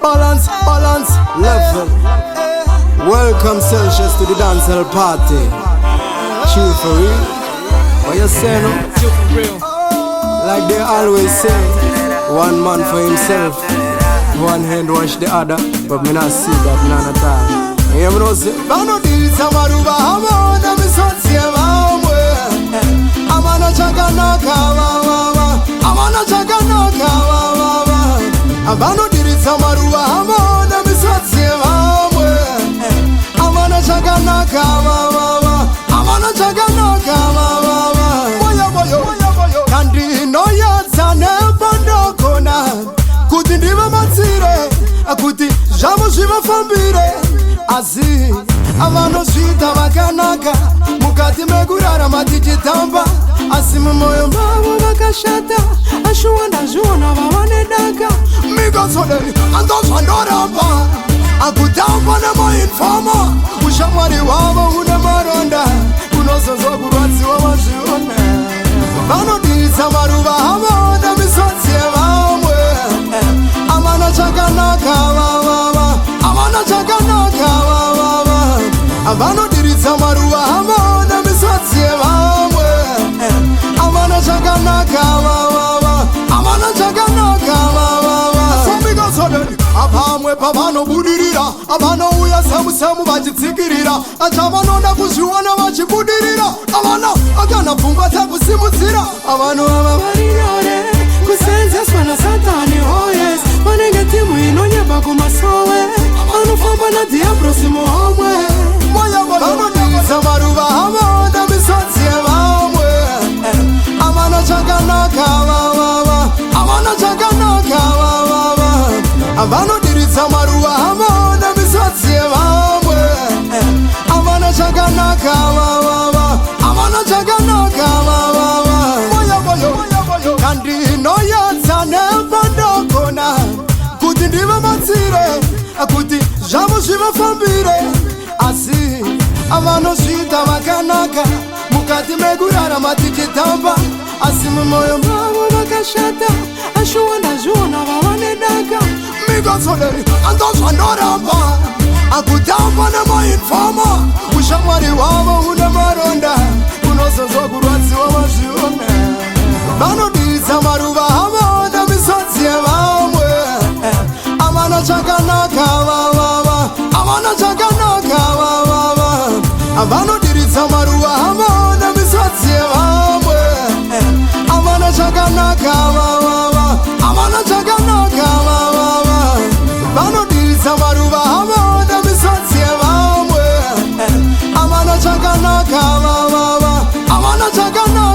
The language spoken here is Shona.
balance level. Welcome Celsius to the dancehall party. Chill for real. What you say no? Chill for real. Like they always say, one man for himself, one hand wash the other. But me not see that none at all. You know say, Bano dili samaruba hamo na misotsi mamwe. Amana chakanaka mama, amana chakanaka mama. Bano dili samaruba hamo na misotsi mamwe. Amana chakanaka mama, amana chakanaka mama. Boyo, kandi no yatsane bandokona. Kuti ndiva matsire, kuti jamo shiva fambire. Azi, avano svita vakanaka. Mukati megurara matichitamba. Asi mumoyo mavo vakashata. Ashuwanda zviona vavanedaka. Mikosoderi andozvandoramba. Akutamba nemainfama. Ushamwari wavo une maronda. Unozonzwa kurwadziwa vazviona. Vanodilisa maruva avo nemisodzi yevamwe. Amana chakanaka vavava. Amana chakanaka vavava. Vanodiridza maruva avo nemisodzi yevamwe. Amana chakanaka vavava. Amana chakanaka vavava. Samikasoderi apamwe pavanobudirira. Avanouya semu vachitsikirira. Achavanoda kuzviona vachibudirira. Avana akana pfungwa dzakusimudzira. Avano ava varinyore kusenzeswa nasatani. Oh yes, vanenge timu inonyeba kumasowe. Vanofamba nadiabrosi muhomwe. Vanodilisa maruva avo nemisodzi yevamwe. Amana chakanaka vavava. Amana chakanaka vavava. Vanodilisa maruva avo nemisodzi yevamwe. Amana chakanaka vavava. Amana chakanaka vavava. Boyo, kandi noyatsa nepandokona. Kuti ndive matsire, kuti zvavo zvivafambire. Asi avanosvita vakanaka. Mukati megurara matichitamba. Asi mumoyo mavo vakashata. Ashuwanda zviona vavanedaka. Mikosoderi andozvandoramba. Akutamba nemainfama. Ushamwari wavo une maronda. Unozonzwa kurwadziwa vazviona. Vanodilisa maruva avo nemisodzi yevamwe. Amana chakanaka vavava. Amana chakanaka vavava. Vanodilisa maruva avo nemisodzi yevamwe. Amana chakanaka vavava. Amana chakanaka vavava. Vanodilisa maruva avo nemisodzi yevamwe. Amana chakanaka vavava. Amana chakanaka